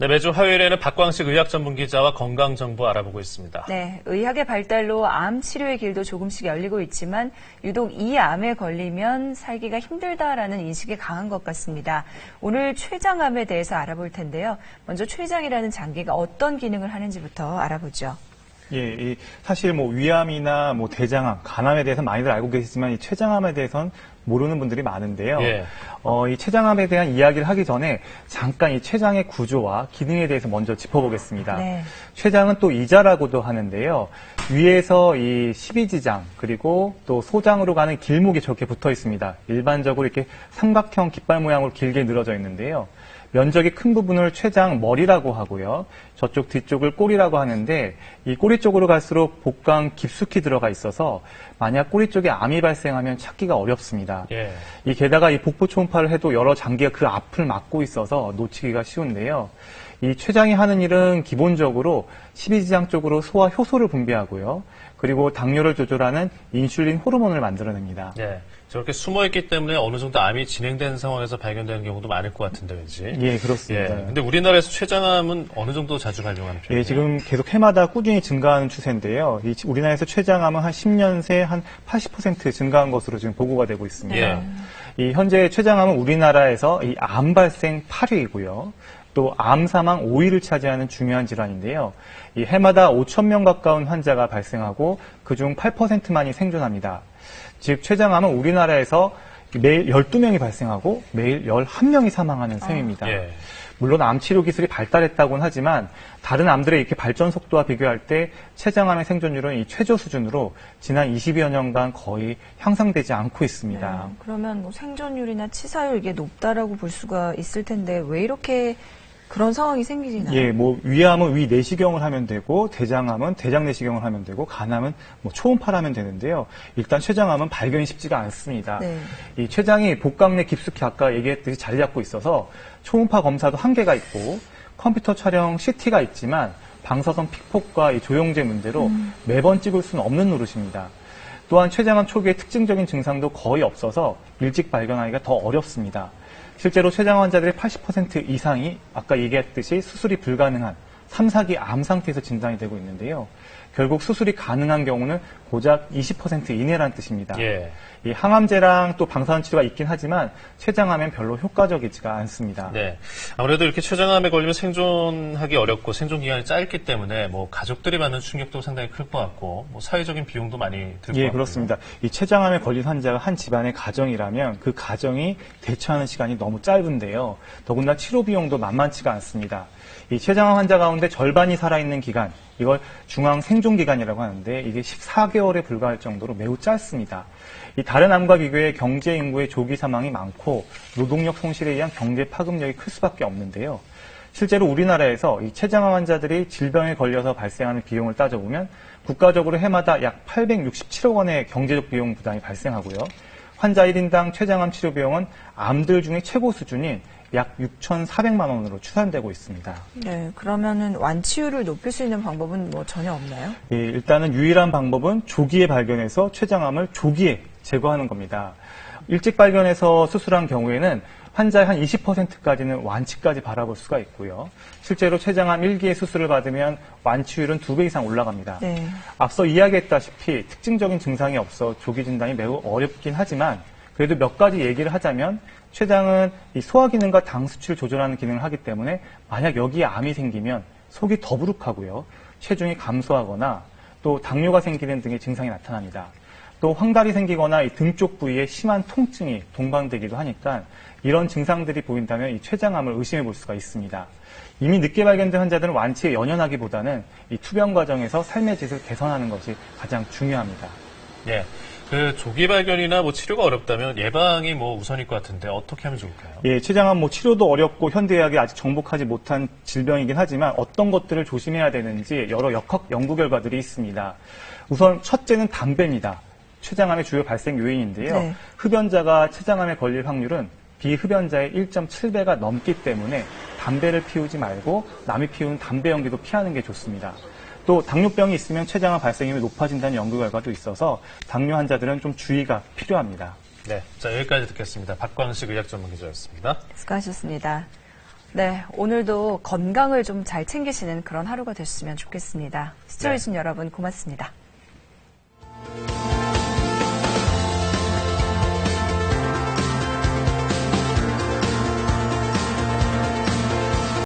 네, 매주 화요일에는 박광식 의학 전문 기자와 건강 정보 알아보고 있습니다. 네, 의학의 발달로 암 치료의 길도 조금씩 열리고 있지만 유독 이 암에 걸리면 살기가 힘들다라는 인식이 강한 것 같습니다. 오늘 췌장암에 대해서 알아볼 텐데요. 먼저 췌장이라는 장기가 어떤 기능을 하는지부터 알아보죠. 예, 사실 위암이나 대장암, 간암에 대해서 많이들 알고 계시지만 이 췌장암에 대해서는 모르는 분들이 많은데요. 예. 이 췌장암에 대한 이야기를 하기 전에 잠깐 이 췌장의 구조와 기능에 대해서 먼저 짚어보겠습니다. 네. 췌장은 또 이자라고도 하는데요. 위에서 이 십이지장 그리고 또 소장으로 가는 길목이 저렇게 붙어 있습니다. 일반적으로 이렇게 삼각형 깃발 모양으로 길게 늘어져 있는데요. 면적이 큰 부분을 췌장 머리라고 하고요. 저쪽 뒤쪽을 꼬리라고 하는데 이 꼬리 쪽으로 갈수록 복강 깊숙이 들어가 있어서 만약 꼬리 쪽에 암이 발생하면 찾기가 어렵습니다. 예. 이 게다가 이 복부 초음파를 해도 여러 장기가 그 앞을 막고 있어서 놓치기가 쉬운데요. 이 췌장이 하는 일은 기본적으로 십이지장 쪽으로 소화 효소를 분비하고요. 그리고 당뇨를 조절하는 인슐린 호르몬을 만들어냅니다. 예. 저렇게 숨어있기 때문에 어느 정도 암이 진행된 상황에서 발견되는 경우도 많을 것 같은데, 왠지. 예, 그렇습니다. 예. 근데 우리나라에서 췌장암은 어느 정도 자주 발병하는 편이에요? 예, 지금 계속 해마다 꾸준히 증가하는 추세인데요. 우리나라에서 췌장암은 한 10년 새 한 80% 증가한 것으로 지금 보고가 되고 있습니다. 예. 이 현재 췌장암은 우리나라에서 이 암 발생 8위이고요. 또 암 사망 5위를 차지하는 중요한 질환인데요. 이 해마다 5천 명 가까운 환자가 발생하고 그중 8%만이 생존합니다. 즉 췌장암은 우리나라에서 매일 12명이 발생하고 매일 11명이 사망하는 셈입니다. 예. 물론 암 치료 기술이 발달했다고는 하지만 다른 암들의 이렇게 발전 속도와 비교할 때 췌장암의 생존율은 이 최저 수준으로 지난 20여 년간 거의 향상되지 않고 있습니다. 네, 그러면 생존율이나 치사율 이게 높다라고 볼 수가 있을 텐데 왜 이렇게 그런 상황이 생기나요? 예, 위암은 위 내시경을 하면 되고, 대장암은 대장 내시경을 하면 되고, 간암은 초음파를 하면 되는데요. 일단 췌장암은 발견이 쉽지가 않습니다. 네. 이 췌장이 복강 내 깊숙이 아까 얘기했듯이 자리 잡고 있어서 초음파 검사도 한계가 있고, 컴퓨터 촬영 CT가 있지만 방사선 픽폭과 이 조영제 문제로 매번 찍을 수는 없는 노릇입니다. 또한 췌장암 초기에 특징적인 증상도 거의 없어서 일찍 발견하기가 더 어렵습니다. 실제로 췌장 환자들의 80% 이상이 아까 얘기했듯이 수술이 불가능한 3, 4기 암 상태에서 진단이 되고 있는데요. 결국 수술이 가능한 경우는 고작 20% 이내라는 뜻입니다. 예. 이 항암제랑 또 방사선 치료가 있긴 하지만 췌장암엔 별로 효과적이지가 않습니다. 네. 아무래도 이렇게 췌장암에 걸리면 생존하기 어렵고 생존 기간이 짧기 때문에 가족들이 받는 충격도 상당히 클 것 같고 사회적인 비용도 많이 들 것 같고요. 예, 그렇습니다. 이 췌장암에 걸린 환자가 한 집안의 가정이라면 그 가정이 대처하는 시간이 너무 짧은데요. 더군다나 치료 비용도 만만치가 않습니다. 이 췌장암 환자 가운데 절반이 살아있는 기간, 이걸 중앙 생존 기간이라고 하는데 이게 14개월에 불과할 정도로 매우 짧습니다. 이 다른 암과 비교해 경제 인구의 조기 사망이 많고 노동력 손실에 의한 경제 파급력이 클 수밖에 없는데요. 실제로 우리나라에서 이 췌장암 환자들이 질병에 걸려서 발생하는 비용을 따져보면 국가적으로 해마다 약 867억 원의 경제적 비용 부담이 발생하고요. 환자 1인당 췌장암 치료 비용은 암들 중에 최고 수준인 약 6,400만 원으로 추산되고 있습니다. 네, 그러면은 완치율을 높일 수 있는 방법은 전혀 없나요? 예, 일단은 유일한 방법은 조기에 발견해서 췌장암을 조기에 제거하는 겁니다. 일찍 발견해서 수술한 경우에는 환자의 한 20%까지는 완치까지 바라볼 수가 있고요. 실제로 췌장암 1기의 수술을 받으면 완치율은 2배 이상 올라갑니다. 네. 앞서 이야기했다시피 특징적인 증상이 없어 조기 진단이 매우 어렵긴 하지만 그래도 몇 가지 얘기를 하자면 췌장은 이 소화 기능과 당 수치를 조절하는 기능을 하기 때문에 만약 여기에 암이 생기면 속이 더부룩하고요. 체중이 감소하거나 또 당뇨가 생기는 등의 증상이 나타납니다. 또 황달이 생기거나 이 등 쪽 부위에 심한 통증이 동반되기도 하니까 이런 증상들이 보인다면 이 췌장암을 의심해 볼 수가 있습니다. 이미 늦게 발견된 환자들은 완치에 연연하기보다는 이 투병 과정에서 삶의 질을 개선하는 것이 가장 중요합니다. 예. 그 조기 발견이나 치료가 어렵다면 예방이 우선일 것 같은데 어떻게 하면 좋을까요? 예, 췌장암 치료도 어렵고 현대의학이 아직 정복하지 못한 질병이긴 하지만 어떤 것들을 조심해야 되는지 여러 역학 연구 결과들이 있습니다. 우선 첫째는 담배입니다. 췌장암의 주요 발생 요인인데요. 네. 흡연자가 췌장암에 걸릴 확률은 비흡연자의 1.7배가 넘기 때문에 담배를 피우지 말고 남이 피우는 담배 연기도 피하는 게 좋습니다. 또 당뇨병이 있으면 췌장암 발생률이 높아진다는 연구 결과도 있어서 당뇨 환자들은 좀 주의가 필요합니다. 네, 자 여기까지 듣겠습니다. 박광식 의학 전문 기자였습니다. 수고하셨습니다. 네, 오늘도 건강을 좀 잘 챙기시는 그런 하루가 됐으면 좋겠습니다. 시청해주신 여러분 고맙습니다.